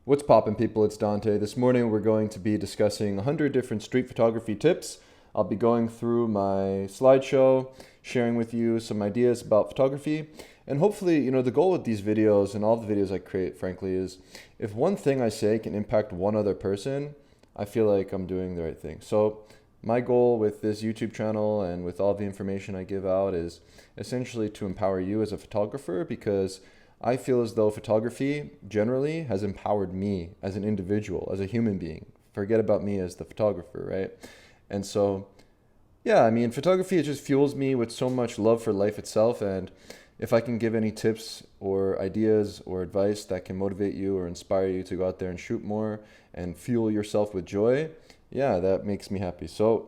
What's poppin', people? It's Dante. This morning we're going to be discussing 100 different street photography tips. I'll be going through my slideshow, sharing with you some ideas about photography, and hopefully, the goal with these videos and all the videos I create, frankly, is if one thing I say can impact one other person, I feel like I'm doing the right thing. So my goal with this YouTube channel and with all the information I give out is essentially to empower you as a photographer, because I feel as though photography generally has empowered me as an individual, as a human being. Forget about me as the photographer, right? And so, yeah, photography, it just fuels me with so much love for life itself. And if I can give any tips or ideas or advice that can motivate you or inspire you to go out there and shoot more and fuel yourself with joy, yeah, that makes me happy. So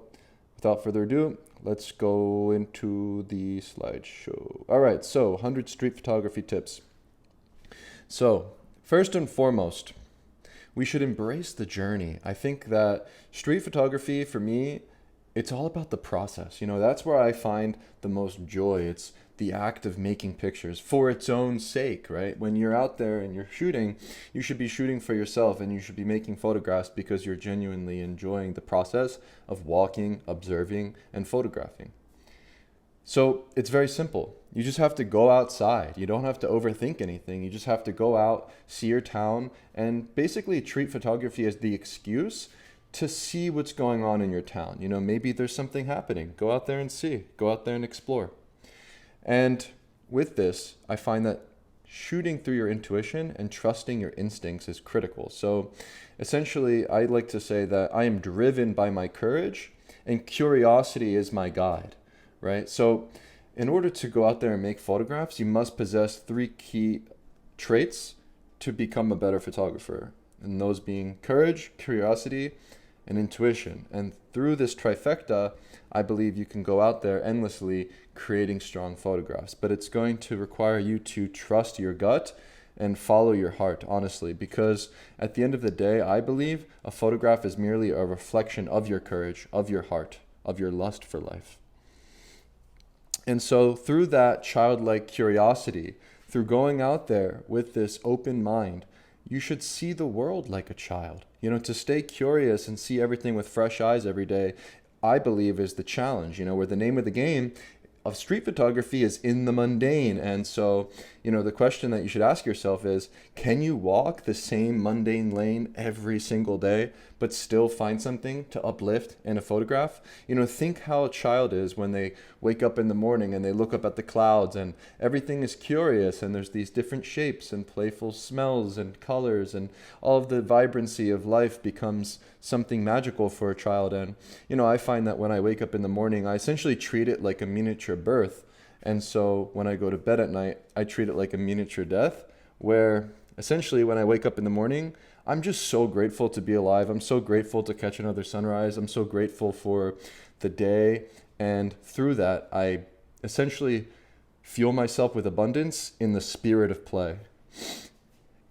without further ado, let's go into the slideshow. All right, so 100 street photography tips. So, first and foremost, we should embrace the journey. I think that street photography, for me, it's all about the process. That's where I find the most joy. It's the act of making pictures for its own sake, right? When you're out there and you're shooting, you should be shooting for yourself, and you should be making photographs because you're genuinely enjoying the process of walking, observing, and photographing. So it's very simple. You just have to go outside. You don't have to overthink anything. You just have to go out, see your town, and basically treat photography as the excuse to see what's going on in your town. Maybe there's something happening. Go out there and see. Go out there and explore. And with this, I find that shooting through your intuition and trusting your instincts is critical. So essentially, I like to say that I am driven by my courage, and curiosity is my guide. Right? So in order to go out there and make photographs, you must possess 3 key traits to become a better photographer. And those being courage, curiosity, and intuition. And through this trifecta, I believe you can go out there endlessly creating strong photographs. But it's going to require you to trust your gut and follow your heart, honestly, because at the end of the day, I believe a photograph is merely a reflection of your courage, of your heart, of your lust for life. And so through that childlike curiosity, through going out there with this open mind, you should see the world like a child. To stay curious and see everything with fresh eyes every day, I believe is the challenge, where the name of the game of street photography is in the mundane. And so, the question that you should ask yourself is, can you walk the same mundane lane every single day, but still find something to uplift in a photograph? Think how a child is when they wake up in the morning and they look up at the clouds and everything is curious, and there's these different shapes and playful smells and colors, and all of the vibrancy of life becomes something magical for a child. And, I find that when I wake up in the morning, I essentially treat it like a miniature birth. And so when I go to bed at night, I treat it like a miniature death, where essentially when I wake up in the morning, I'm just so grateful to be alive. I'm so grateful to catch another sunrise. I'm so grateful for the day. And through that, I essentially fuel myself with abundance in the spirit of play.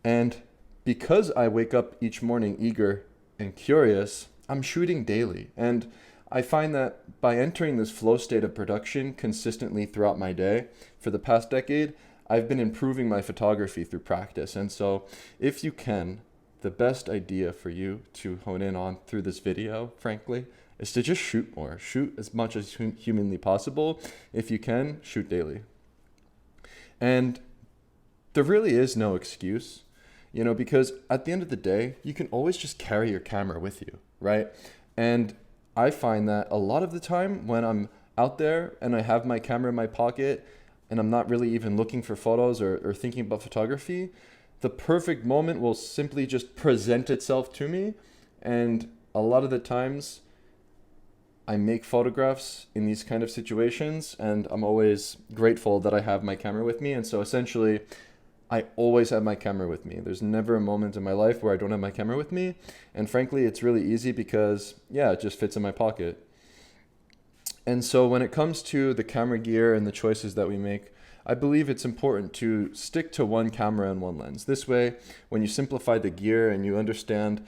And because I wake up each morning eager and curious, I'm shooting daily. And I find that by entering this flow state of production consistently throughout my day for the past decade, I've been improving my photography through practice. And so if you can, the best idea for you to hone in on through this video, frankly, is to just shoot more. Shoot as much as humanly possible. If you can, shoot daily. And there really is no excuse, because at the end of the day, you can always just carry your camera with you, right? And I find that a lot of the time when I'm out there and I have my camera in my pocket and I'm not really even looking for photos or thinking about photography, the perfect moment will simply just present itself to me. And a lot of the times I make photographs in these kind of situations, and I'm always grateful that I have my camera with me. And so essentially, I always have my camera with me. There's never a moment in my life where I don't have my camera with me. And frankly, it's really easy because, it just fits in my pocket. And so when it comes to the camera gear and the choices that we make, I believe it's important to stick to one camera and one lens. This way, when you simplify the gear and you understand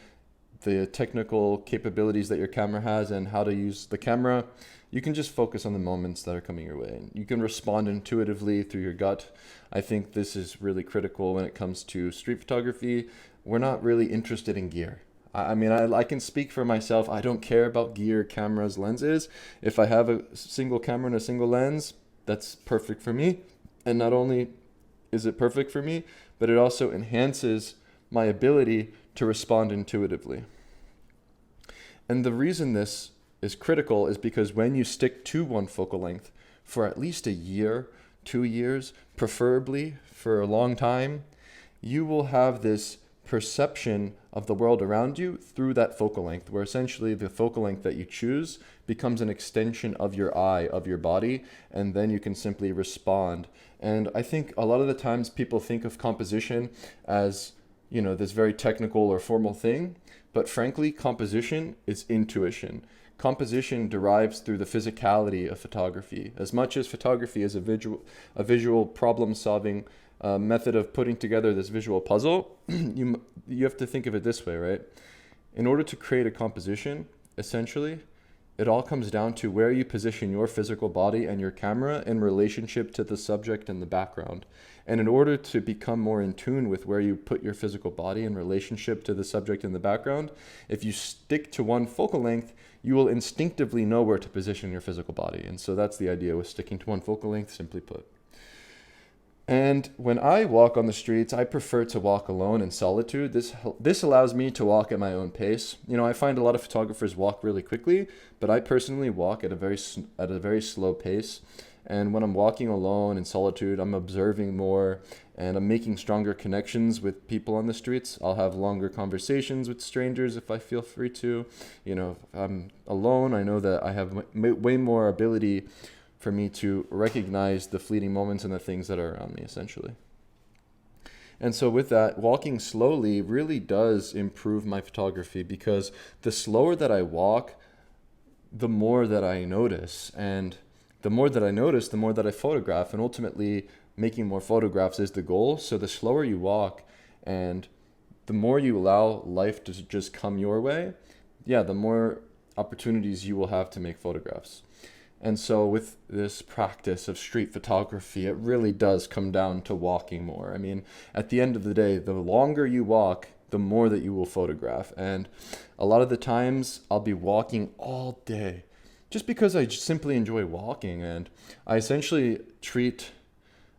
the technical capabilities that your camera has and how to use the camera. You can just focus on the moments that are coming your way. You can respond intuitively through your gut. I think this is really critical when it comes to street photography. We're not really interested in gear. I can speak for myself. I don't care about gear, cameras, lenses. If I have a single camera and a single lens, that's perfect for me. And not only is it perfect for me, but it also enhances my ability to respond intuitively. And the reason this is critical is because when you stick to one focal length for at least a year, 2 years, preferably for a long time, you will have this perception of the world around you through that focal length, where essentially the focal length that you choose becomes an extension of your eye, of your body, and then you can simply respond. And I think a lot of the times people think of composition as, this very technical or formal thing, but frankly, composition is intuition. Composition derives through the physicality of photography. As much as photography is a visual problem-solving method of putting together this visual puzzle, you have to think of it this way, right? In order to create a composition, essentially, it all comes down to where you position your physical body and your camera in relationship to the subject and the background. And in order to become more in tune with where you put your physical body in relationship to the subject and the background, if you stick to one focal length, you will instinctively know where to position your physical body. And so that's the idea with sticking to one focal length, simply put. And when I walk on the streets, I prefer to walk alone in solitude. This allows me to walk at my own pace. I find a lot of photographers walk really quickly, but I personally walk at a very slow pace. And when I'm walking alone in solitude, I'm observing more and I'm making stronger connections with people on the streets. I'll have longer conversations with strangers if I feel free to. If I'm alone, I know that I have way more ability for me to recognize the fleeting moments and the things that are around me, essentially. And so with that, walking slowly really does improve my photography, because the slower that I walk, the more that I notice. And the more that I notice, the more that I photograph. And ultimately, making more photographs is the goal. So the slower you walk and the more you allow life to just come your way, the more opportunities you will have to make photographs. And so with this practice of street photography, it really does come down to walking more. At the end of the day, the longer you walk, the more that you will photograph. And a lot of the times I'll be walking all day just because I just simply enjoy walking. And I essentially treat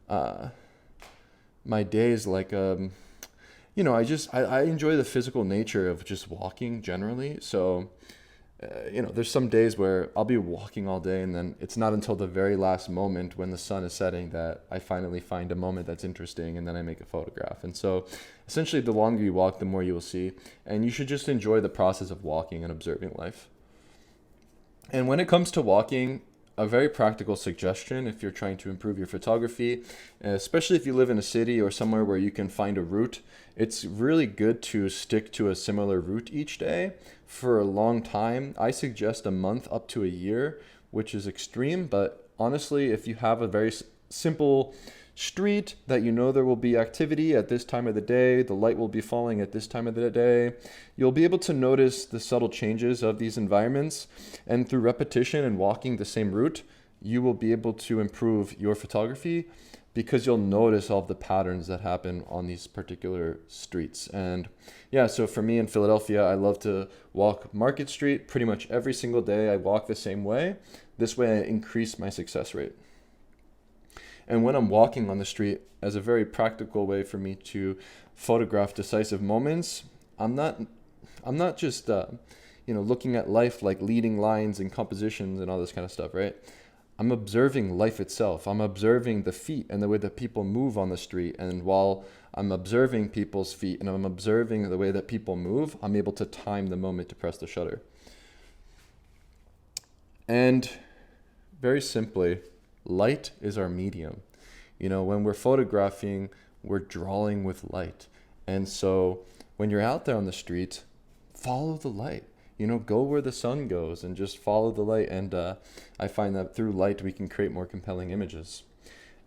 my days like, I enjoy the physical nature of just walking generally. So there's some days where I'll be walking all day, and then it's not until the very last moment when the sun is setting that I finally find a moment that's interesting, and then I make a photograph. And so essentially, the longer you walk, the more you will see. And you should just enjoy the process of walking and observing life. And when it comes to walking, a very practical suggestion if you're trying to improve your photography, especially if you live in a city or somewhere where you can find a route, it's really good to stick to a similar route each day for a long time. I suggest a month up to a year, which is extreme, but honestly, if you have a very simple street that there will be activity at this time of the day, the light will be falling at this time of the day, you'll be able to notice the subtle changes of these environments. And through repetition and walking the same route, you will be able to improve your photography, because you'll notice all of the patterns that happen on these particular streets. And so for me in Philadelphia, I love to walk Market Street pretty much every single day. I walk the same way. This way I increase my success rate. And when I'm walking on the street, as a very practical way for me to photograph decisive moments, I'm not just looking at life like leading lines and compositions and all this kind of stuff, right? I'm observing life itself. I'm observing the feet and the way that people move on the street. And while I'm observing people's feet and I'm observing the way that people move, I'm able to time the moment to press the shutter. And very simply, light is our medium. When we're photographing, we're drawing with light. And so when you're out there on the street, follow the light. Go where the sun goes and just follow the light. And I find that through light, we can create more compelling images.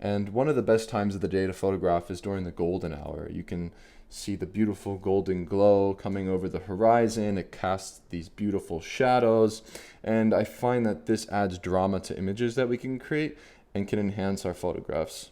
And one of the best times of the day to photograph is during the golden hour. You can see the beautiful golden glow coming over the horizon. It casts these beautiful shadows, and I find that this adds drama to images that we can create and can enhance our photographs.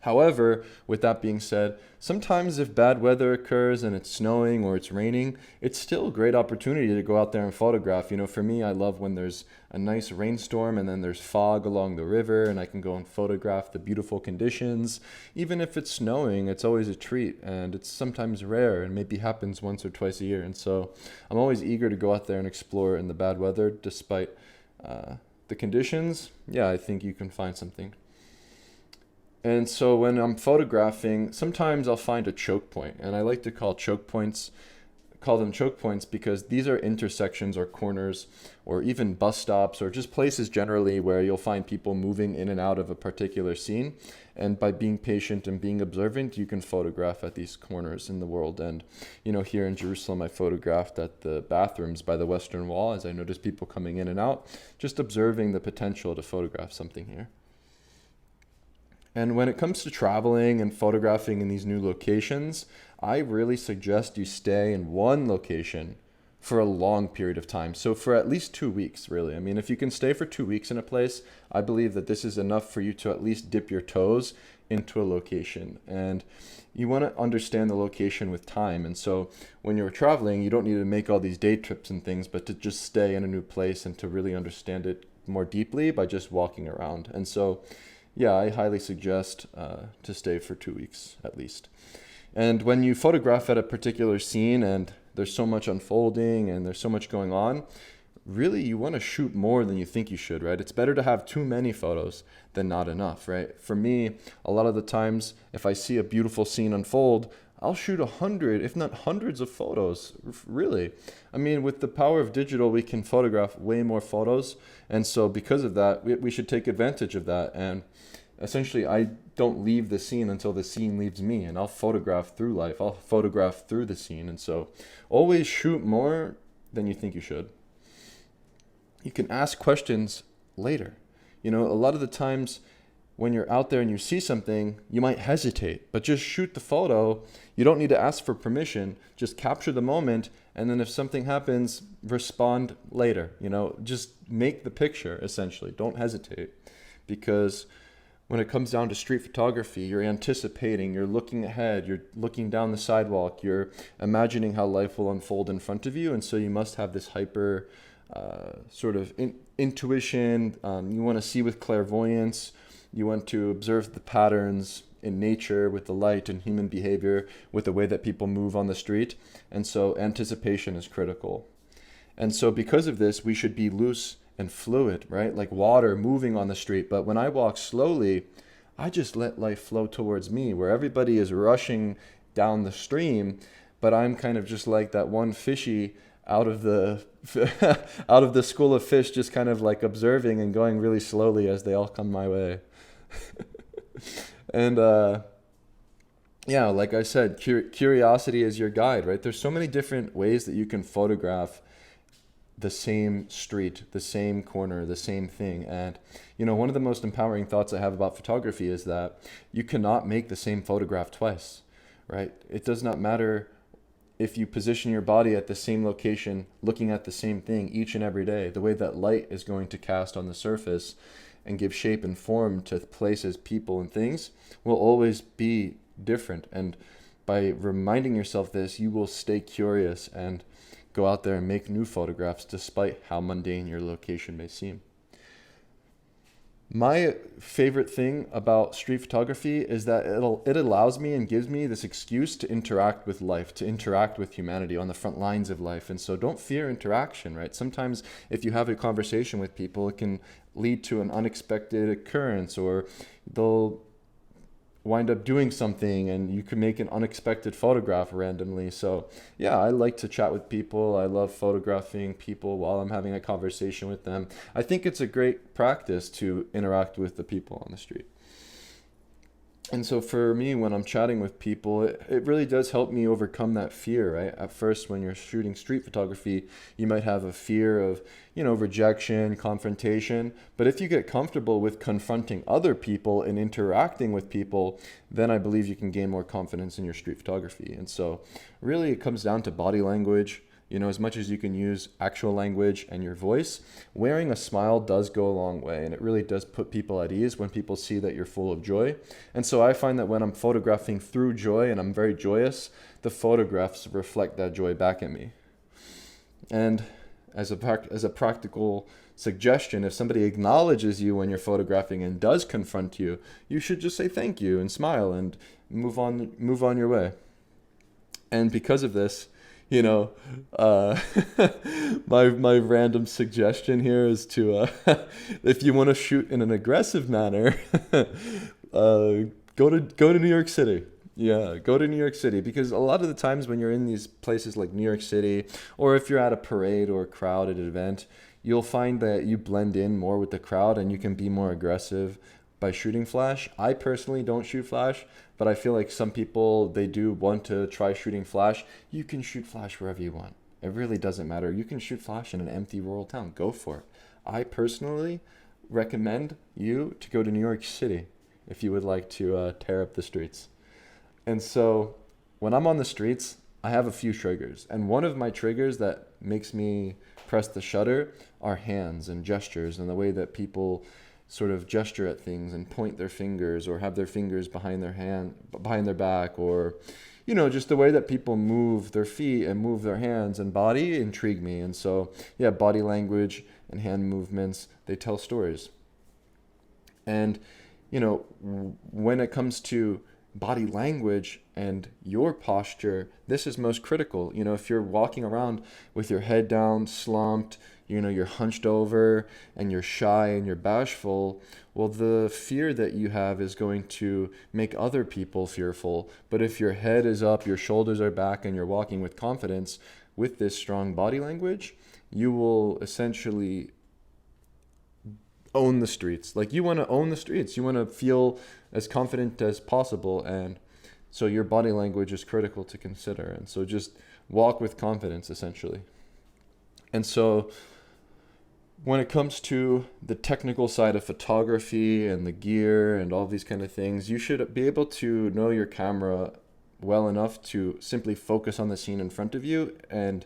However, with that being said, sometimes if bad weather occurs and it's snowing or it's raining, it's still a great opportunity to go out there and photograph. You know, for me, I love when there's a nice rainstorm and then there's fog along the river and I can go and photograph the beautiful conditions. Even if it's snowing, it's always a treat, and it's sometimes rare and maybe happens once or twice a year. And so I'm always eager to go out there and explore in the bad weather despite the conditions. Yeah, I think you can find something. And so when I'm photographing, sometimes I'll find a choke point, and I like to call them choke points because these are intersections or corners or even bus stops or just places generally where you'll find people moving in and out of a particular scene. And by being patient and being observant, you can photograph at these corners in the world. And, you know, here in Jerusalem, I photographed at the bathrooms by the Western Wall as I noticed people coming in and out, just observing the potential to photograph something here. And when it comes to traveling and photographing in these new locations, I really suggest you stay in one location for a long period of time. So for at least 2 weeks, really. I mean, if you can stay for 2 weeks in a place, I believe that this is enough for you to at least dip your toes into a location. And you want to understand the location with time. And so when you're traveling, you don't need to make all these day trips and things, but to just stay in a new place and to really understand it more deeply by just walking around. And so yeah, I highly suggest to stay for 2 weeks at least. And when you photograph at a particular scene and there's so much unfolding and there's so much going on, really you want to shoot more than you think you should, right? It's better to have too many photos than not enough, right? For me, a lot of the times, if I see a beautiful scene unfold, I'll shoot 100, if not hundreds of photos, really. I mean, with the power of digital, we can photograph way more photos. And so because of that, we should take advantage of that. And essentially, I don't leave the scene until the scene leaves me, and I'll photograph through life. I'll photograph through the scene. And so always shoot more than you think you should. You can ask questions later. You know, a lot of the times when you're out there and you see something, you might hesitate, but just shoot the photo. You don't need to ask for permission. Just capture the moment. And then if something happens, respond later. You know, just make the picture, essentially. Don't hesitate. Because when it comes down to street photography, you're anticipating, you're looking ahead, you're looking down the sidewalk, you're imagining how life will unfold in front of you. And so you must have this hyper sort of intuition. You want to see with clairvoyance. You want to observe the patterns in nature with the light and human behavior, with the way that people move on the street. And so anticipation is critical. And so because of this, we should be loose and fluid, right? Like water moving on the street. But when I walk slowly, I just let life flow towards me, where everybody is rushing down the stream, but I'm kind of just like that one fishy out of the out of the school of fish, just kind of like observing and going really slowly as they all come my way. And yeah, like I said, curiosity is your guide, right? There's so many different ways that you can photograph the same street, the same corner, the same thing. And, you know, one of the most empowering thoughts I have about photography is that you cannot make the same photograph twice, right? It does not matter if you position your body at the same location, looking at the same thing each and every day. The way that light is going to cast on the surface and give shape and form to places, people, and things will always be different. And by reminding yourself this, you will stay curious and go out there and make new photographs despite how mundane your location may seem. My favorite thing about street photography is that it allows me and gives me this excuse to interact with life, to interact with humanity on the front lines of life. And so don't fear interaction, right? Sometimes if you have a conversation with people, it can lead to an unexpected occurrence, or they'll wind up doing something and you can make an unexpected photograph randomly. So yeah, I like to chat with people. I love photographing people while I'm having a conversation with them. I think it's a great practice to interact with the people on the street. And so for me, when I'm chatting with people, it really does help me overcome that fear, right? At first, when you're shooting street photography, you might have a fear of, rejection, confrontation. But if you get comfortable with confronting other people and interacting with people, then I believe you can gain more confidence in your street photography. And so really it comes down to body language. As much as you can use actual language and your voice, wearing a smile does go a long way, and it really does put people at ease when people see that you're full of joy. And so I find that when I'm photographing through joy and I'm very joyous, the photographs reflect that joy back at me. And as a practical suggestion, if somebody acknowledges you when you're photographing and does confront you, you should just say thank you and smile and move on your way. And because of this, uh, my random suggestion here is to, if you want to shoot in an aggressive manner, go to New York City. Yeah, go to New York City, because a lot of the times when you're in these places like New York City, or if you're at a parade or a crowded event, you'll find that you blend in more with the crowd and you can be more aggressive by shooting flash. I personally don't shoot flash, but I feel like some people, they do want to try shooting flash. You can shoot flash wherever you want. It really doesn't matter. You can shoot flash in an empty rural town. Go for it. I personally recommend you to go to New York City if you would like to tear up the streets. And so when I'm on the streets, I have a few triggers. And one of my triggers that makes me press the shutter are hands and gestures, and the way that people sort of gesture at things and point their fingers or have their fingers behind their back, or just the way that people move their feet and move their hands and body intrigue me. And so yeah, body language and hand movements, they tell stories. And when it comes to body language and your posture, this is most critical. If you're walking around with your head down, slumped, you're hunched over and you're shy and you're bashful, well, the fear that you have is going to make other people fearful. But if your head is up, your shoulders are back, and you're walking with confidence with this strong body language, you will essentially own the streets. Like, you want to own the streets. You want to feel as confident as possible. And so your body language is critical to consider. And so just walk with confidence, essentially. And so when it comes to the technical side of photography and the gear and all these kind of things, you should be able to know your camera well enough to simply focus on the scene in front of you and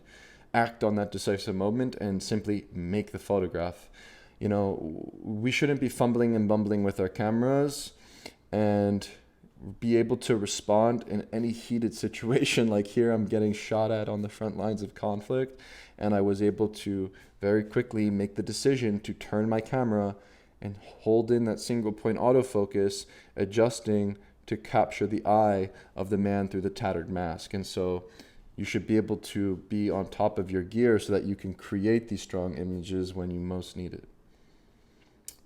act on that decisive moment and simply make the photograph. We shouldn't be fumbling and bumbling with our cameras, and be able to respond in any heated situation. Like here, I'm getting shot at on the front lines of conflict, and I was able to very quickly make the decision to turn my camera and hold in that single point autofocus, adjusting to capture the eye of the man through the tattered mask. And so you should be able to be on top of your gear so that you can create these strong images when you most need it.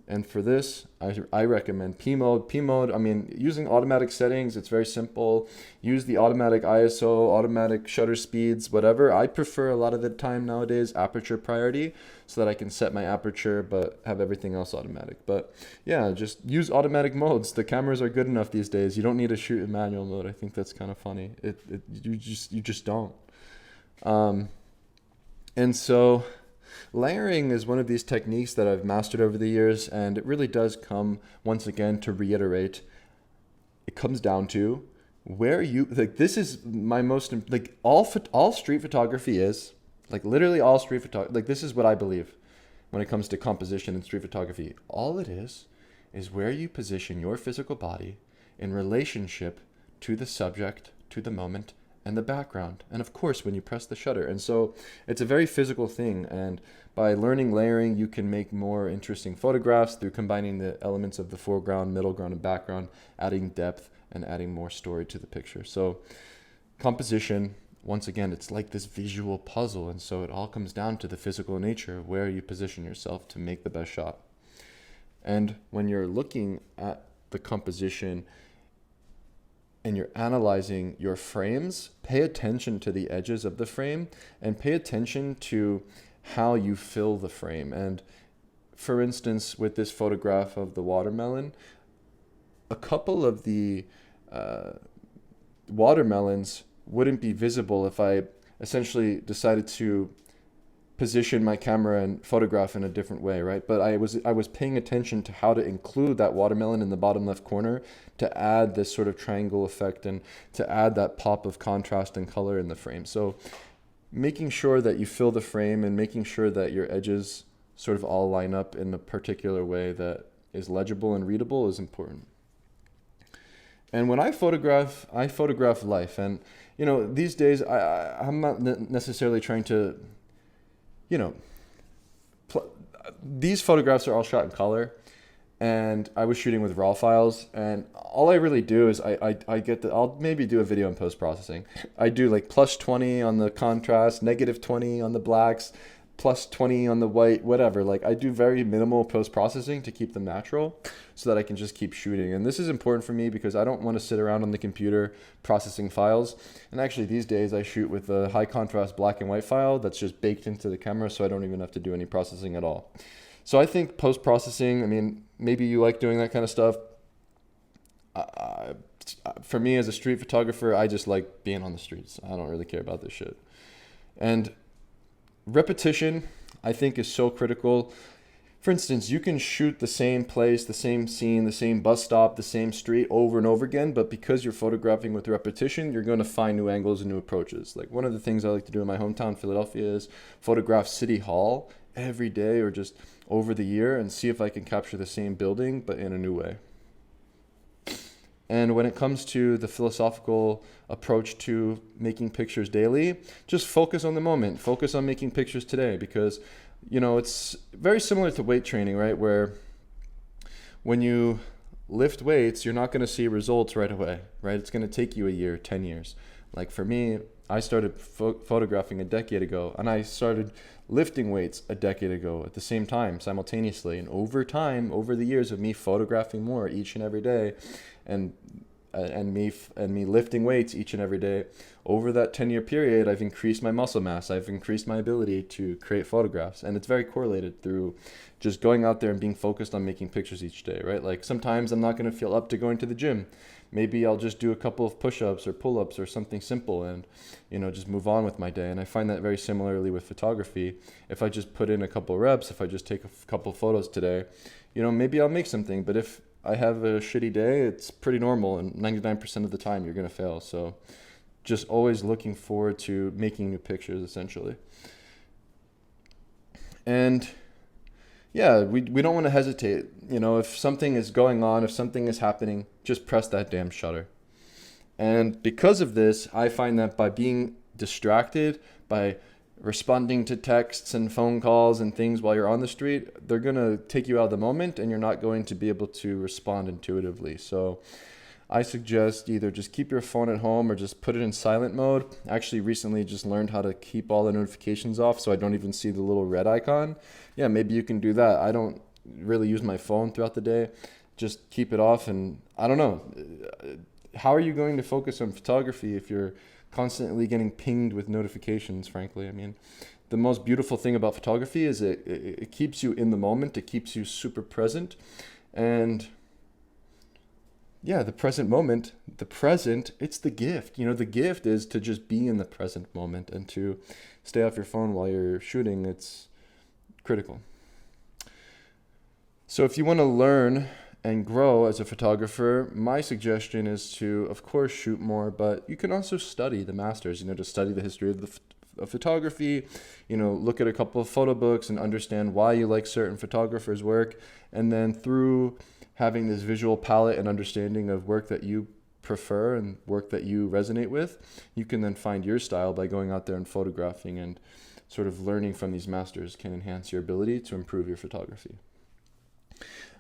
And for this, I recommend P mode. P mode, using automatic settings, it's very simple. Use the automatic ISO, automatic shutter speeds, whatever. I prefer a lot of the time nowadays aperture priority, so that I can set my aperture but have everything else automatic. But yeah, just use automatic modes. The cameras are good enough these days. You don't need to shoot in manual mode. I think that's kind of funny. You just don't. And so layering is one of these techniques that I've mastered over the years, and it really does come, once again, to reiterate, it comes down to where you, like, this is my most, like, all street photography is, like, literally all street photography, like, this is what I believe when it comes to composition and street photography. All it is where you position your physical body in relationship to the subject, to the moment, and the background, and of course when you press the shutter. And so it's a very physical thing, and by learning layering, you can make more interesting photographs through combining the elements of the foreground, middle ground, and background, adding depth and adding more story to the picture. So composition, once again, it's like this visual puzzle, and so it all comes down to the physical nature of where you position yourself to make the best shot. And when you're looking at the composition and you're analyzing your frames, pay attention to the edges of the frame and pay attention to how you fill the frame. And for instance, with this photograph of the watermelon, a couple of the uh, watermelons wouldn't be visible if I essentially decided to position my camera and photograph in a different way, right? But I was paying attention to how to include that watermelon in the bottom left corner to add this sort of triangle effect and to add that pop of contrast and color in the frame. So making sure that you fill the frame and making sure that your edges sort of all line up in a particular way that is legible and readable is important. And when I photograph life. And, these days I'm not necessarily trying to, you know, pl- these photographs are all shot in color. And I was shooting with RAW files. And all I really do is I'll maybe do a video in post processing. I do like +20 on the contrast, -20 on the blacks, +20 on the white, whatever. Like I do very minimal post processing to keep them natural so that I can just keep shooting. And this is important for me because I don't want to sit around on the computer processing files. And actually these days I shoot with a high contrast black and white file that's just baked into the camera, so I don't even have to do any processing at all. So I think post processing, I mean, maybe you like doing that kind of stuff. Uh, for me as a street photographer, I just like being on the streets. I don't really care about this shit. And repetition, I think, is so critical. For instance, you can shoot the same place, the same scene, the same bus stop, the same street over and over again, but because you're photographing with repetition, you're going to find new angles and new approaches. Like one of the things I like to do in my hometown, Philadelphia, is photograph City Hall every day or just over the year and see if I can capture the same building, but in a new way. And when it comes to the philosophical approach to making pictures daily, just focus on the moment. Focus on making pictures today because, it's very similar to weight training, right? Where when you lift weights, you're not going to see results right away, right? It's going to take you a year, 10 years. Like for me, I started photographing a decade ago and I started lifting weights a decade ago at the same time, simultaneously. And over time, over the years of me photographing more each and every day, and me lifting weights each and every day, over that 10-year period, I've increased my muscle mass. I've increased my ability to create photographs. And it's very correlated through just going out there and being focused on making pictures each day, right? Like sometimes I'm not going to feel up to going to the gym. Maybe I'll just do a couple of push-ups or pull-ups or something simple and, just move on with my day. And I find that very similarly with photography. If I just put in a couple reps, if I just take a couple photos today, maybe I'll make something. But if I have a shitty day, it's pretty normal, and 99% of the time you're going to fail. So just always looking forward to making new pictures, essentially. And yeah, we don't want to hesitate. If something is going on, if something is happening, just press that damn shutter. And because of this, I find that by being distracted, by responding to texts and phone calls and things while you're on the street, they're going to take you out of the moment and you're not going to be able to respond intuitively. So I suggest either just keep your phone at home or just put it in silent mode. I actually recently just learned how to keep all the notifications off so I don't even see the little red icon. Yeah, maybe you can do that. I don't really use my phone throughout the day. Just keep it off, and I don't know. How are you going to focus on photography if you're constantly getting pinged with notifications, frankly? I mean, the most beautiful thing about photography is it keeps you in the moment. It keeps you super present. And yeah, the present moment, it's the gift. The gift is to just be in the present moment and to stay off your phone while you're shooting. It's critical. So if you want to learn and grow as a photographer, my suggestion is to, of course, shoot more, but you can also study the masters, to study the history of photography, look at a couple of photo books and understand why you like certain photographers' work. And then through having this visual palette and understanding of work that you prefer and work that you resonate with, you can then find your style by going out there and photographing, and sort of learning from these masters can enhance your ability to improve your photography.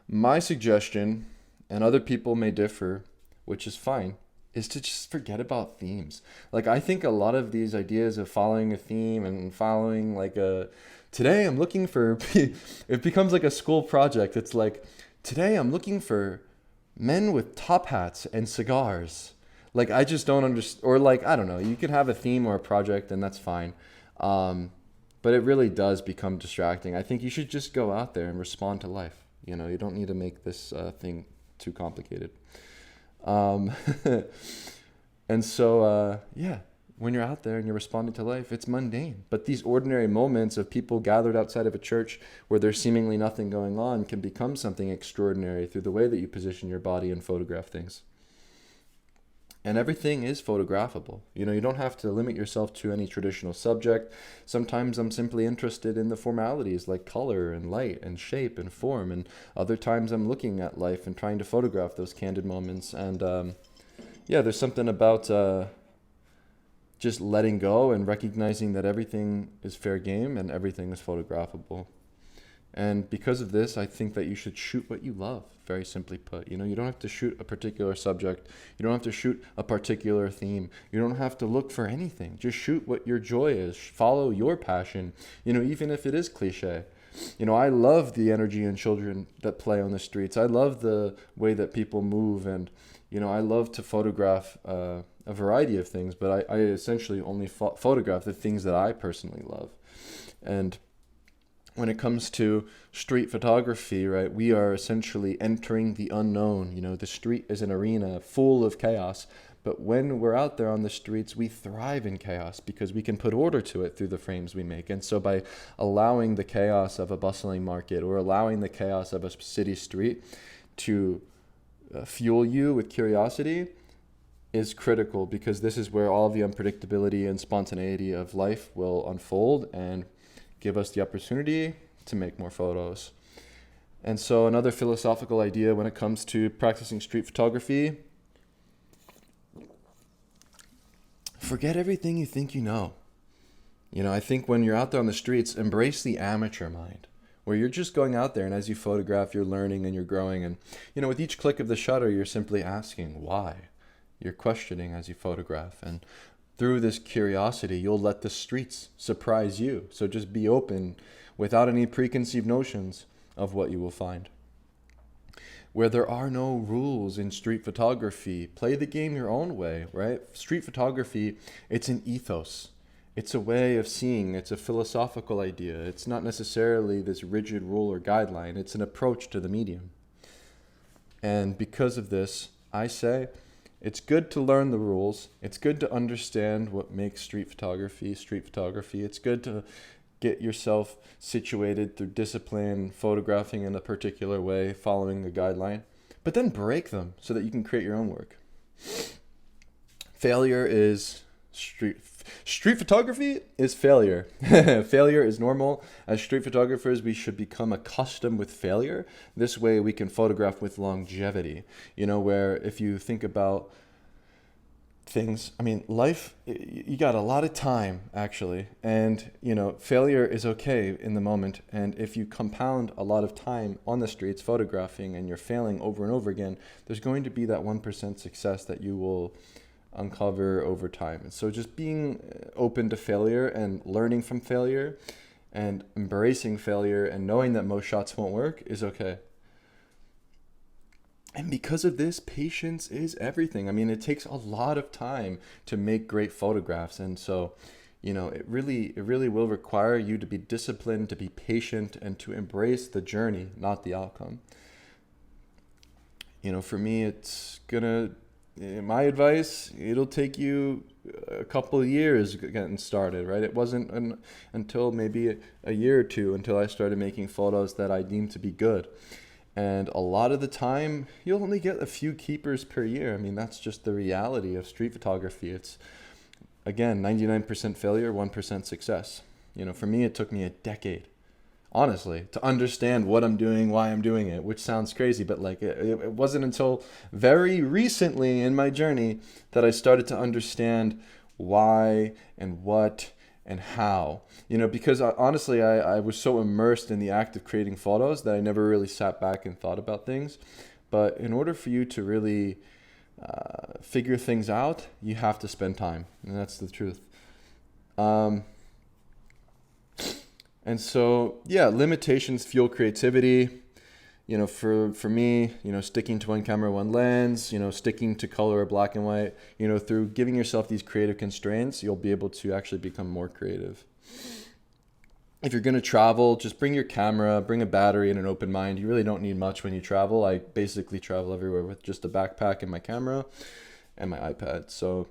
My suggestion, and other people may differ, which is fine, is to just forget about themes. Like I think a lot of these ideas of following a theme and following today I'm looking for, it becomes like a school project. It's like, today I'm looking for men with top hats and cigars. Like I just don't understand, or I don't know, you could have a theme or a project and that's fine. But it really does become distracting. I think you should just go out there and respond to life. You don't need to make this thing too complicated. Um, and so, when you're out there and you're responding to life, it's mundane. But these ordinary moments of people gathered outside of a church where there's seemingly nothing going on can become something extraordinary through the way that you position your body and photograph things. And everything is photographable. You don't have to limit yourself to any traditional subject. Sometimes I'm simply interested in the formalities like color and light and shape and form. And other times I'm looking at life and trying to photograph those candid moments. And there's something about just letting go and recognizing that everything is fair game and everything is photographable. And because of this, I think that you should shoot what you love, very simply put. You don't have to shoot a particular subject. You don't have to shoot a particular theme. You don't have to look for anything. Just shoot what your joy is. Follow your passion, even if it is cliche. I love the energy in children that play on the streets. I love the way that people move. And, I love to photograph a variety of things, but I essentially only photograph the things that I personally love. And when it comes to street photography, right, we are essentially entering the unknown. The street is an arena full of chaos. But when we're out there on the streets, we thrive in chaos because we can put order to it through the frames we make. And so by allowing the chaos of a bustling market or allowing the chaos of a city street to fuel you with curiosity is critical, because this is where all the unpredictability and spontaneity of life will unfold and give us the opportunity to make more photos. And so another philosophical idea when it comes to practicing street photography: forget everything you think you know. I think when you're out there on the streets, embrace the amateur mind, where you're just going out there and as you photograph, you're learning and you're growing. And, with each click of the shutter, you're simply asking why. You're questioning as you photograph. And through this curiosity, you'll let the streets surprise you. So just be open without any preconceived notions of what you will find. Where there are no rules in street photography, play the game your own way, right? Street photography, it's an ethos. It's a way of seeing. It's a philosophical idea. It's not necessarily this rigid rule or guideline. It's an approach to the medium. And because of this, I say, it's good to learn the rules. It's good to understand what makes street photography. It's good to get yourself situated through discipline, photographing in a particular way, following a guideline. But then break them so that you can create your own work. Street photography is failure. Failure is normal. As street photographers, we should become accustomed with failure. This way we can photograph with longevity. Where if you think about things, life, you got a lot of time, actually. And, failure is okay in the moment. And if you compound a lot of time on the streets photographing and you're failing over and over again, there's going to be that 1% success that you will uncover over time. And so just being open to failure and learning from failure and embracing failure and knowing that most shots won't work is okay. And because of this, patience is everything. It takes a lot of time to make great photographs. And so, it really will require you to be disciplined, to be patient, and to embrace the journey, not the outcome. For me, it's my advice, it'll take you a couple of years getting started, right? It wasn't until maybe a year or two until I started making photos that I deemed to be good. And a lot of the time, you'll only get a few keepers per year. That's just the reality of street photography. It's, again, 99% failure, 1% success. For me, it took me a decade, honestly, to understand what I'm doing, why I'm doing it, which sounds crazy, but it wasn't until very recently in my journey that I started to understand why and what and how, because honestly, I was so immersed in the act of creating photos that I never really sat back and thought about things. But in order for you to really figure things out, you have to spend time, and that's the truth. And so, limitations fuel creativity. For me, sticking to one camera, one lens, sticking to color or black and white, through giving yourself these creative constraints, you'll be able to actually become more creative. If you're going to travel, just bring your camera, bring a battery and an open mind. You really don't need much when you travel. I basically travel everywhere with just a backpack and my camera and my iPad. So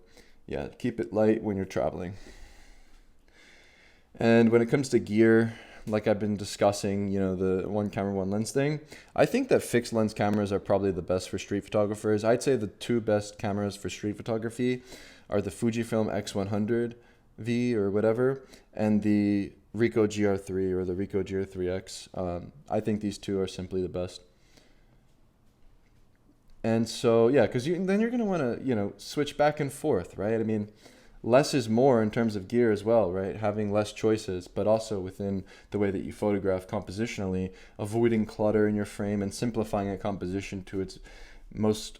yeah, keep it light when you're traveling. And when it comes to gear, like I've been discussing, the one camera, one lens thing, I think that fixed lens cameras are probably the best for street photographers. I'd say the two best cameras for street photography are the Fujifilm X100V or whatever, and the Ricoh GR3 or the Ricoh GR3X. I think these two are simply the best. And so, yeah, because then you're going to want to, switch back and forth, right? I mean, less is more in terms of gear as well, right? Having less choices, but also within the way that you photograph compositionally, avoiding clutter in your frame and simplifying a composition to its most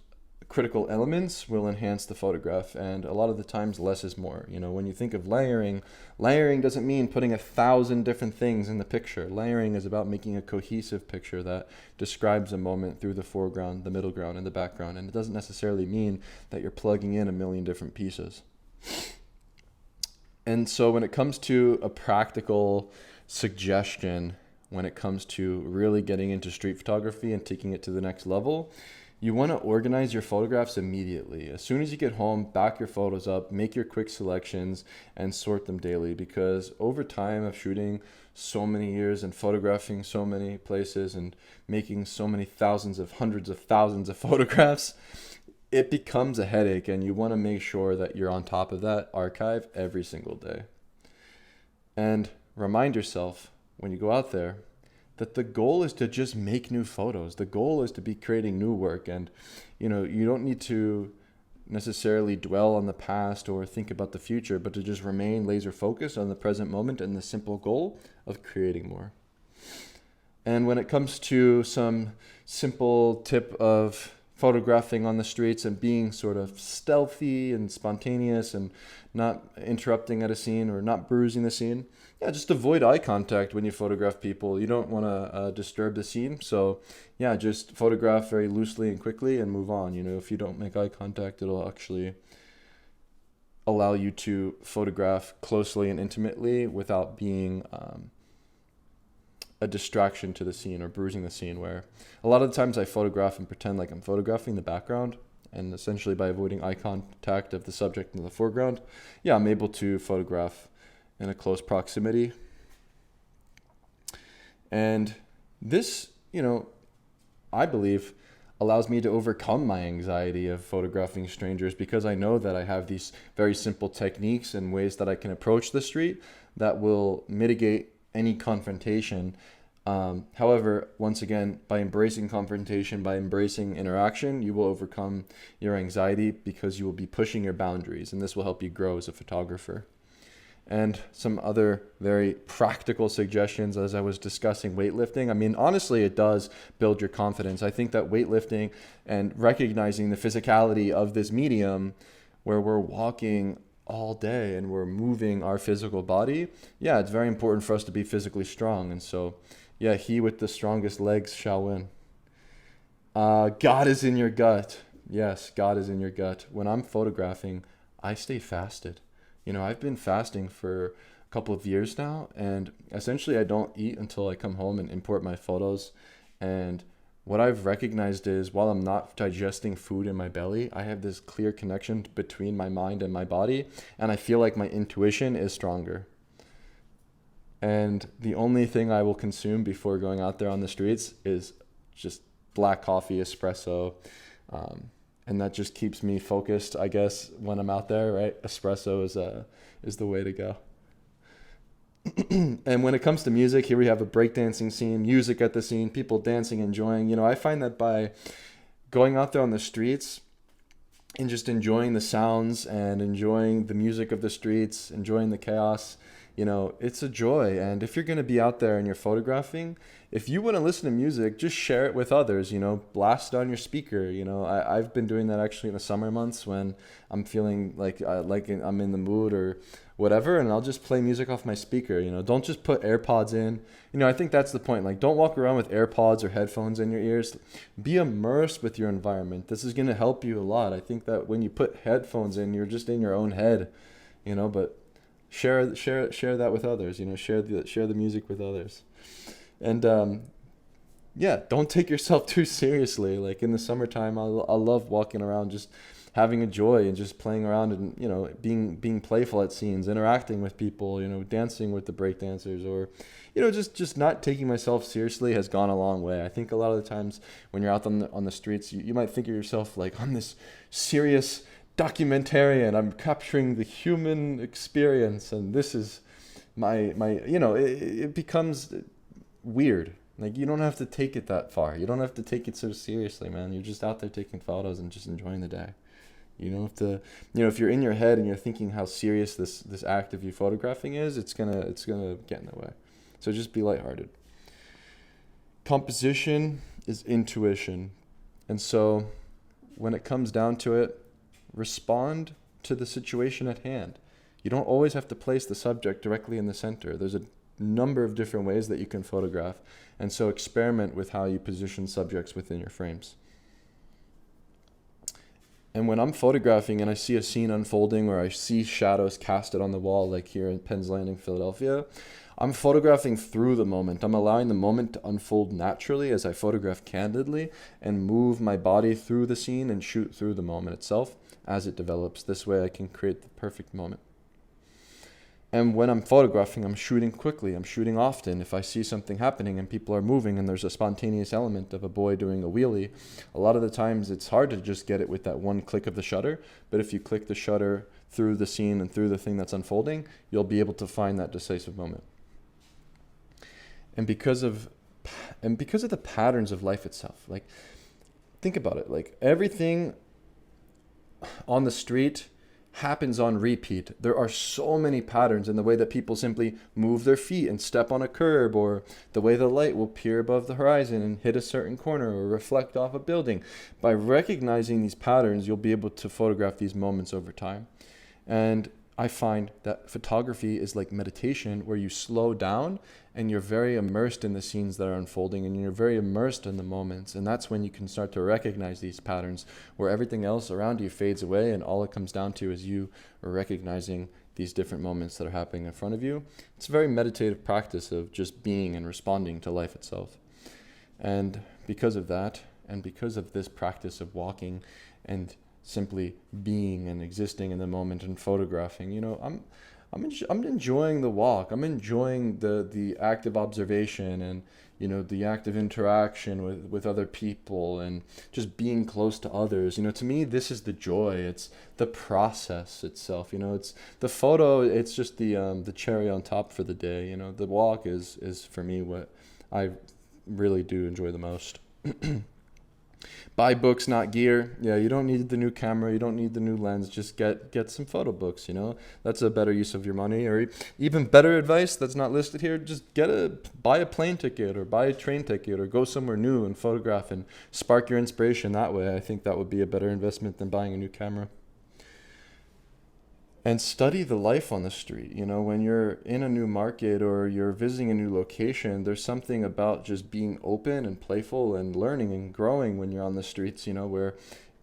critical elements will enhance the photograph. And a lot of the times less is more. When you think of layering doesn't mean putting 1,000 different things in the picture. Layering is about making a cohesive picture that describes a moment through the foreground, the middle ground, and the background. And it doesn't necessarily mean that you're plugging in a million different pieces. And so when it comes to a practical suggestion, when it comes to really getting into street photography and taking it to the next level, you want to organize your photographs immediately. As soon as you get home, back your photos up, make your quick selections, and sort them daily. Because over time of shooting so many years and photographing so many places and making so many hundreds of thousands of photographs, it becomes a headache, and you want to make sure that you're on top of that archive every single day. And remind yourself when you go out there that the goal is to just make new photos. The goal is to be creating new work, and you don't need to necessarily dwell on the past or think about the future, but to just remain laser focused on the present moment and the simple goal of creating more. And when it comes to some simple tip of photographing on the streets and being sort of stealthy and spontaneous and not interrupting at a scene or not bruising the scene, just avoid eye contact when you photograph people. You don't want to disturb the scene. So just photograph very loosely and quickly and move on. If you don't make eye contact, it'll actually allow you to photograph closely and intimately without being a distraction to the scene or bruising the scene, where a lot of the times I photograph and pretend like I'm photographing the background, and essentially by avoiding eye contact of the subject in the foreground, I'm able to photograph in a close proximity. And this, I believe allows me to overcome my anxiety of photographing strangers, because I know that I have these very simple techniques and ways that I can approach the street that will mitigate any confrontation. However, once again, by embracing confrontation, by embracing interaction, you will overcome your anxiety because you will be pushing your boundaries, and this will help you grow as a photographer. And some other very practical suggestions, as I was discussing weightlifting. I mean, honestly, it does build your confidence. I think that weightlifting and recognizing the physicality of this medium, where we're walking all day and we're moving our physical body, it's very important for us to be physically strong. And so, he with the strongest legs shall win. God is in your gut. Yes, God is in your gut. When I'm photographing, I stay fasted. I've been fasting for a couple of years now, and essentially I don't eat until I come home and import my photos. And what I've recognized is, while I'm not digesting food in my belly, I have this clear connection between my mind and my body, and I feel like my intuition is stronger. And the only thing I will consume before going out there on the streets is just black coffee, espresso, and that just keeps me focused, I guess, when I'm out there, right? Espresso is the way to go. And when it comes to music, here we have a breakdancing scene, music at the scene, people dancing, enjoying. I find that by going out there on the streets and just enjoying the sounds and enjoying the music of the streets, enjoying the chaos, it's a joy. And if you're going to be out there and you're photographing, if you want to listen to music, just share it with others, blast it on your speaker. I've been doing that actually in the summer months when I'm feeling like I'm in the mood or whatever, and I'll just play music off my speaker. Don't just put AirPods in. I think that's the point. Like, don't walk around with AirPods or headphones in your ears. Be immersed with your environment. This is going to help you a lot. I think that when you put headphones in, you're just in your own head, but share that with others. Share the music with others. And yeah, don't take yourself too seriously. Like in the summertime, I love walking around, just having a joy and just playing around and being playful at scenes, interacting with people, dancing with the break dancers, or just not taking myself seriously has gone a long way. I think a lot of the times when you're out on the streets, you might think of yourself like, I'm this serious documentarian. I'm capturing the human experience, and this is it becomes weird. Like, you don't have to take it that far. You don't have to take it so seriously, man. You're just out there taking photos and just enjoying the day. You don't have to, if you're in your head and you're thinking how serious this act of you photographing is, it's gonna get in the way. So just be lighthearted. Composition is intuition. And so when it comes down to it, respond to the situation at hand. You don't always have to place the subject directly in the center. There's a number of different ways that you can photograph, and so experiment with how you position subjects within your frames. And when I'm photographing and I see a scene unfolding, or I see shadows casted on the wall, like here in Penn's Landing, Philadelphia, I'm photographing through the moment. I'm allowing the moment to unfold naturally as I photograph candidly and move my body through the scene and shoot through the moment itself as it develops. This way I can create the perfect moment. And when I'm photographing, I'm shooting quickly, I'm shooting often. If I see something happening and people are moving and there's a spontaneous element of a boy doing a wheelie, a lot of the times it's hard to just get it with that one click of the shutter. But if you click the shutter through the scene and through the thing that's unfolding, you'll be able to find that decisive moment. And because of the patterns of life itself, like, think about it, like everything on the street happens on repeat. There are so many patterns in the way that people simply move their feet and step on a curb, or the way the light will peer above the horizon and hit a certain corner or reflect off a building. By recognizing these patterns, you'll be able to photograph these moments over time. And I find that photography is like meditation, where you slow down and you're very immersed in the scenes that are unfolding, and you're very immersed in the moments. And that's when you can start to recognize these patterns, where everything else around you fades away and all it comes down to is you recognizing these different moments that are happening in front of you. It's a very meditative practice of just being and responding to life itself. And because of that, and because of this practice of walking and simply being and existing in the moment and photographing, I'm enjoying the walk. I'm enjoying the active observation and the active interaction with other people and just being close to others. To me, this is the joy. It's the process itself. It's the photo. It's just the cherry on top for the day. The walk is for me what I really do enjoy the most. Buy books, not gear. Yeah, you don't need the new camera. You don't need the new lens. Just get some photo books, That's a better use of your money. Or even better advice that's not listed here, just buy a plane ticket or buy a train ticket or go somewhere new and photograph and spark your inspiration that way. I think that would be a better investment than buying a new camera. And study the life on the street. When you're in a new market or you're visiting a new location, there's something about just being open and playful and learning and growing when you're on the streets, where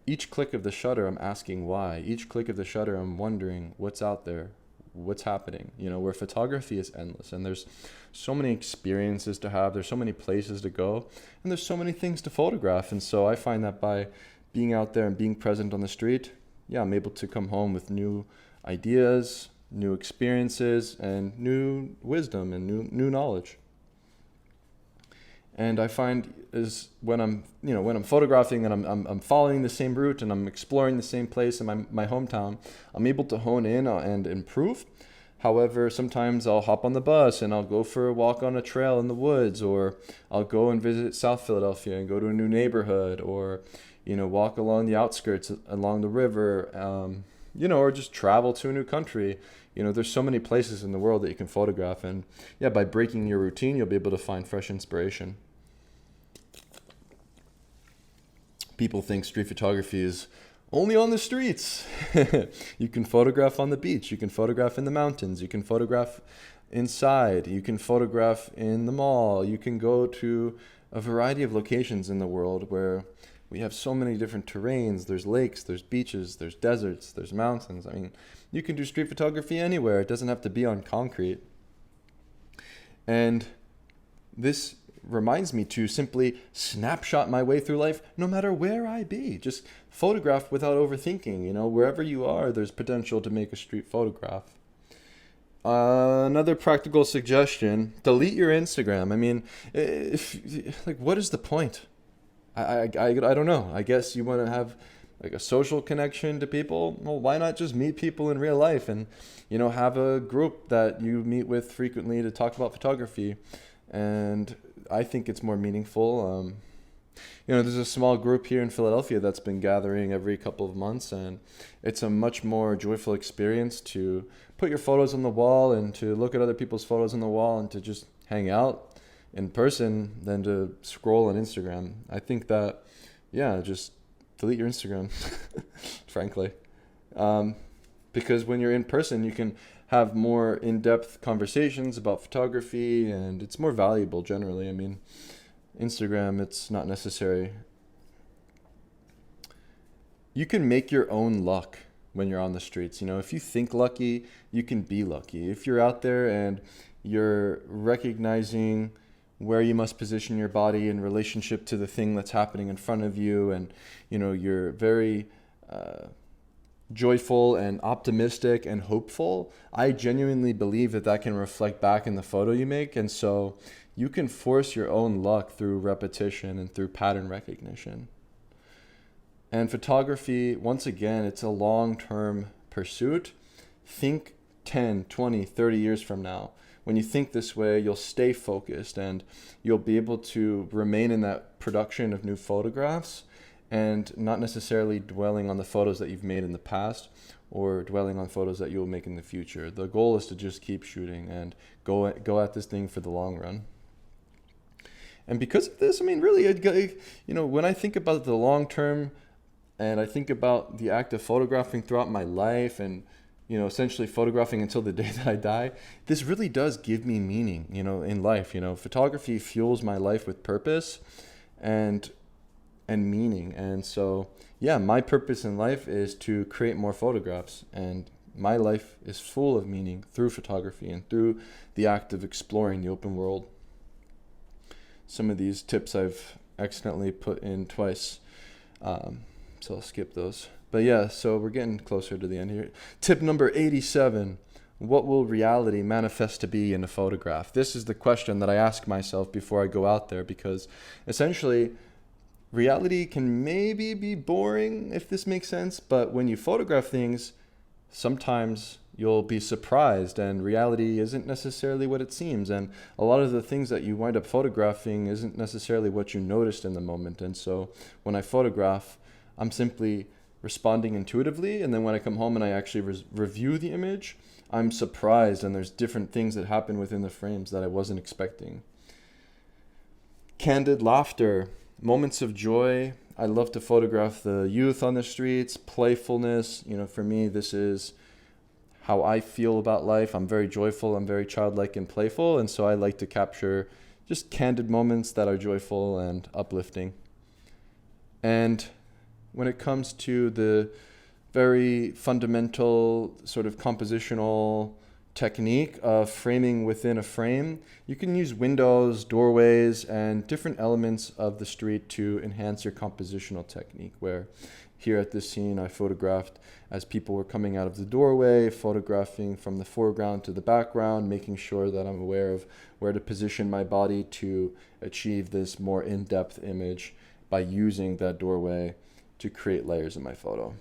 each click of the shutter, I'm asking why. Each click of the shutter, I'm wondering what's out there, what's happening, where photography is endless. And there's so many experiences to have. There's so many places to go. And there's so many things to photograph. And so I find that by being out there and being present on the street, I'm able to come home with new ideas, new experiences, and new wisdom and new knowledge. And I find is when I'm photographing and I'm following the same route and I'm exploring the same place in my hometown, I'm able to hone in and improve. However, sometimes I'll hop on the bus and I'll go for a walk on a trail in the woods, or I'll go and visit South Philadelphia and go to a new neighborhood, or walk along the outskirts along the river. Or just travel to a new country. There's so many places in the world that you can photograph. And by breaking your routine, you'll be able to find fresh inspiration. People think street photography is only on the streets. You can photograph on the beach. You can photograph in the mountains. You can photograph inside. You can photograph in the mall. You can go to a variety of locations in the world where We have so many different terrains. There's lakes, there's beaches, there's deserts, there's mountains. I mean, you can do street photography anywhere. It doesn't have to be on concrete. And this reminds me to simply snapshot my way through life no matter where I be. Just photograph without overthinking. Wherever you are, there's potential to make a street photograph. Another practical suggestion, delete your Instagram. I mean, what is the point? I don't know. I guess you want to have like a social connection to people. Well, why not just meet people in real life and, have a group that you meet with frequently to talk about photography. And I think it's more meaningful. There's a small group here in Philadelphia that's been gathering every couple of months, and it's a much more joyful experience to put your photos on the wall and to look at other people's photos on the wall and to just hang out in person than to scroll on Instagram. I think that, just delete your Instagram, frankly. Because when you're in person, you can have more in-depth conversations about photography, and it's more valuable generally. I mean, Instagram, it's not necessary. You can make your own luck when you're on the streets. If you think lucky, you can be lucky. If you're out there and you're recognizing where you must position your body in relationship to the thing that's happening in front of you, and you're very joyful and optimistic and hopeful, I genuinely believe that can reflect back in the photo you make. And so you can force your own luck through repetition and through pattern recognition. And photography, once again, it's a long-term pursuit. Think 10, 20, 30 years from now. When you think this way, you'll stay focused and you'll be able to remain in that production of new photographs and not necessarily dwelling on the photos that you've made in the past or dwelling on photos that you'll make in the future. The goal is to just keep shooting and go at this thing for the long run. And because of this, I mean, really, when I think about the long term and I think about the act of photographing throughout my life and, essentially photographing until the day that I die, this really does give me meaning, in life. Photography fuels my life with purpose and meaning. And so, my purpose in life is to create more photographs, and my life is full of meaning through photography and through the act of exploring the open world. Some of these tips I've accidentally put in twice, so I'll skip those. But so we're getting closer to the end here. Tip number 87. What will reality manifest to be in a photograph? This is the question that I ask myself before I go out there, because essentially reality can maybe be boring, if this makes sense, but when you photograph things, sometimes you'll be surprised and reality isn't necessarily what it seems. And a lot of the things that you wind up photographing isn't necessarily what you noticed in the moment. And so when I photograph, I'm simply responding intuitively. And then when I come home and I actually review the image, I'm surprised and there's different things that happen within the frames that I wasn't expecting. Candid laughter, moments of joy. I love to photograph the youth on the streets, playfulness. For me, this is how I feel about life. I'm very joyful. I'm very childlike and playful. And so I like to capture just candid moments that are joyful and uplifting. And when it comes to the very fundamental sort of compositional technique of framing within a frame, you can use windows, doorways, and different elements of the street to enhance your compositional technique, where here at this scene I photographed as people were coming out of the doorway, photographing from the foreground to the background, making sure that I'm aware of where to position my body to achieve this more in-depth image by using that doorway to create layers in my photo.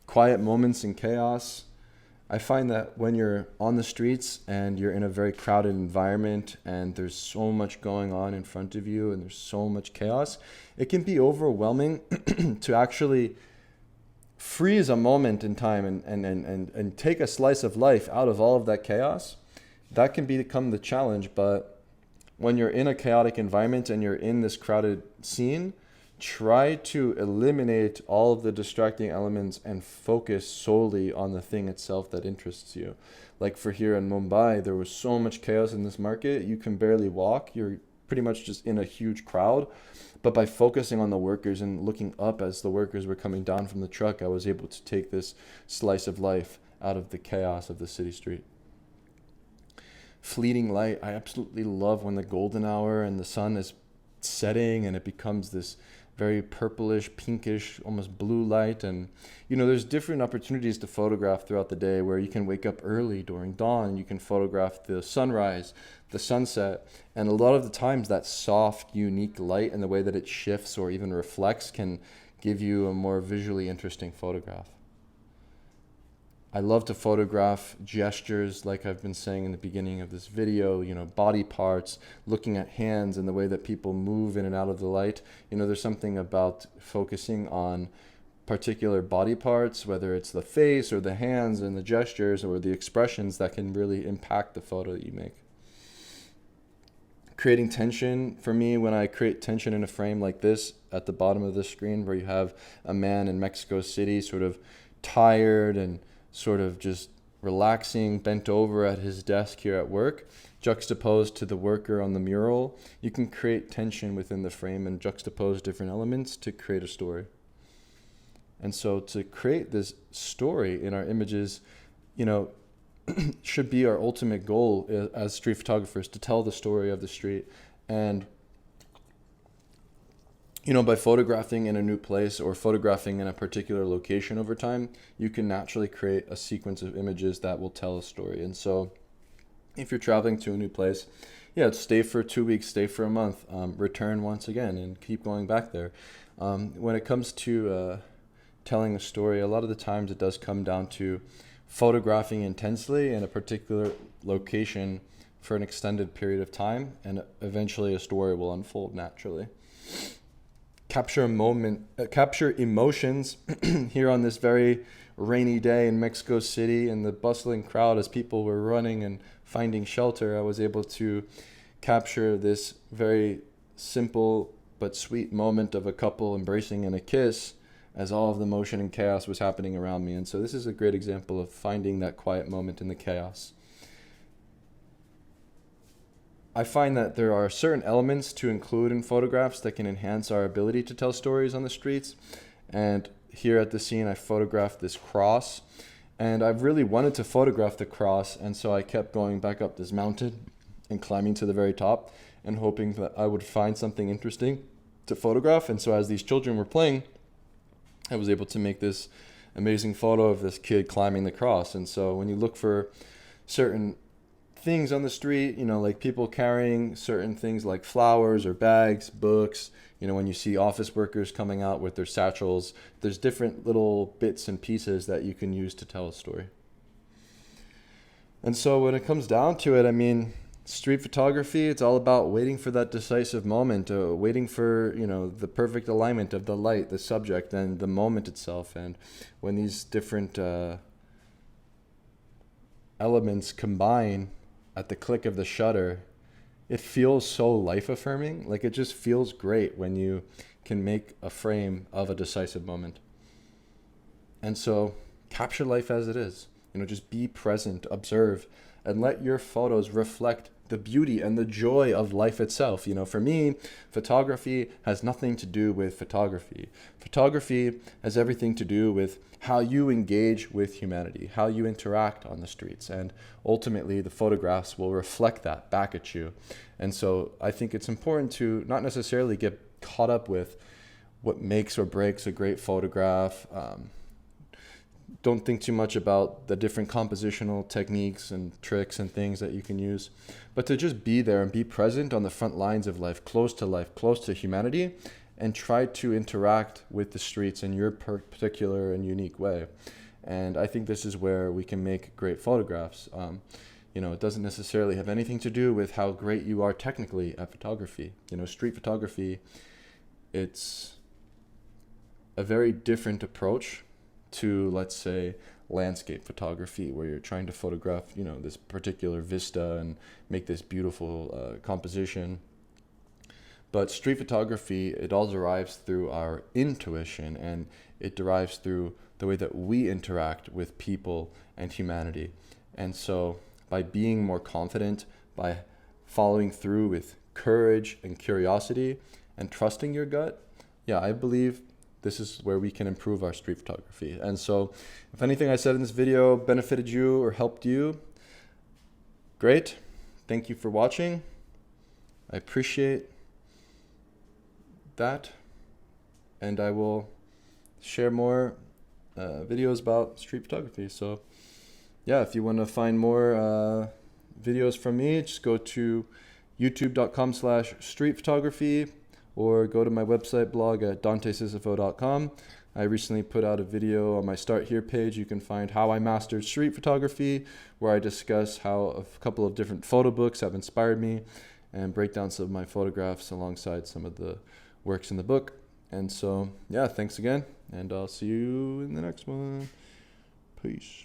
Quiet moments in chaos. I find that when you're on the streets and you're in a very crowded environment and there's so much going on in front of you and there's so much chaos, it can be overwhelming to actually freeze a moment in time and take a slice of life out of all of that chaos. That can become the challenge, but when you're in a chaotic environment and you're in this crowded scene, try to eliminate all of the distracting elements and focus solely on the thing itself that interests you. Like for here in Mumbai, there was so much chaos in this market, you can barely walk. You're pretty much just in a huge crowd. But by focusing on the workers and looking up as the workers were coming down from the truck, I was able to take this slice of life out of the chaos of the city street. Fleeting light. I absolutely love when the golden hour and the sun is setting and it becomes this very purplish, pinkish, almost blue light. And, there's different opportunities to photograph throughout the day where you can wake up early during dawn. You can photograph the sunrise, the sunset. And a lot of the times that soft, unique light and the way that it shifts or even reflects can give you a more visually interesting photograph. I love to photograph gestures, like I've been saying in the beginning of this video, body parts, looking at hands and the way that people move in and out of the light. There's something about focusing on particular body parts, whether it's the face or the hands and the gestures or the expressions, that can really impact the photo that you make. Creating tension, for me, when I create tension in a frame like this at the bottom of the screen, where you have a man in Mexico City sort of tired and sort of just relaxing, bent over at his desk here at work, juxtaposed to the worker on the mural, you can create tension within the frame and juxtapose different elements to create a story. And so to create this story in our images, should be our ultimate goal as street photographers, to tell the story of the street. And by photographing in a new place or photographing in a particular location over time, you can naturally create a sequence of images that will tell a story. And so if you're traveling to a new place, stay for 2 weeks, stay for a month, return once again and keep going back there. When it comes to telling a story, a lot of the times it does come down to photographing intensely in a particular location for an extended period of time, and eventually a story will unfold naturally. Capture emotions. Here on this very rainy day in Mexico City, in the bustling crowd as people were running and finding shelter, I was able to capture this very simple but sweet moment of a couple embracing in a kiss as all of the motion and chaos was happening around me. And so this is a great example of finding that quiet moment in the chaos. I find that there are certain elements to include in photographs that can enhance our ability to tell stories on the streets. And here at the scene, I photographed this cross. And I've really wanted to photograph the cross. And so I kept going back up this mountain and climbing to the very top and hoping that I would find something interesting to photograph. And so as these children were playing, I was able to make this amazing photo of this kid climbing the cross. And so when you look for certain things on the street, like people carrying certain things like flowers or bags, books, when you see office workers coming out with their satchels, there's different little bits and pieces that you can use to tell a story. And so when it comes down to it, street photography, it's all about waiting for that decisive moment, waiting for, the perfect alignment of the light, the subject, and the moment itself. And when these different elements combine at the click of the shutter, it feels so life-affirming. Like, it just feels great when you can make a frame of a decisive moment. And so capture life as it is. Just be present, observe, and let your photos reflect the beauty and the joy of life itself. For me, photography has nothing to do with photography. Photography has everything to do with how you engage with humanity, how you interact on the streets, and ultimately the photographs will reflect that back at you. And so I think it's important to not necessarily get caught up with what makes or breaks a great photograph. Don't think too much about the different compositional techniques and tricks and things that you can use, but to just be there and be present on the front lines of life, close to humanity, and try to interact with the streets in your particular and unique way. And I think this is where we can make great photographs. It doesn't necessarily have anything to do with how great you are technically at photography. Street photography, it's a very different approach to, let's say, landscape photography, where you're trying to photograph, this particular vista and make this beautiful composition. But street photography, it all derives through our intuition, and it derives through the way that we interact with people and humanity. And so by being more confident, by following through with courage and curiosity and trusting your gut, yeah, I believe this is where we can improve our street photography. And so if anything I said in this video benefited you or helped you, great. Thank you for watching. I appreciate that. And I will share more videos about street photography. So yeah, if you want to find more videos from me, just go to youtube.com/streetphotography or go to my website blog at dantesisifo.com. I recently put out a video on my Start Here page. You can find how I mastered street photography, where I discuss how a couple of different photo books have inspired me and break down some of my photographs alongside some of the works in the book. And so, yeah, thanks again, and I'll see you in the next one. Peace.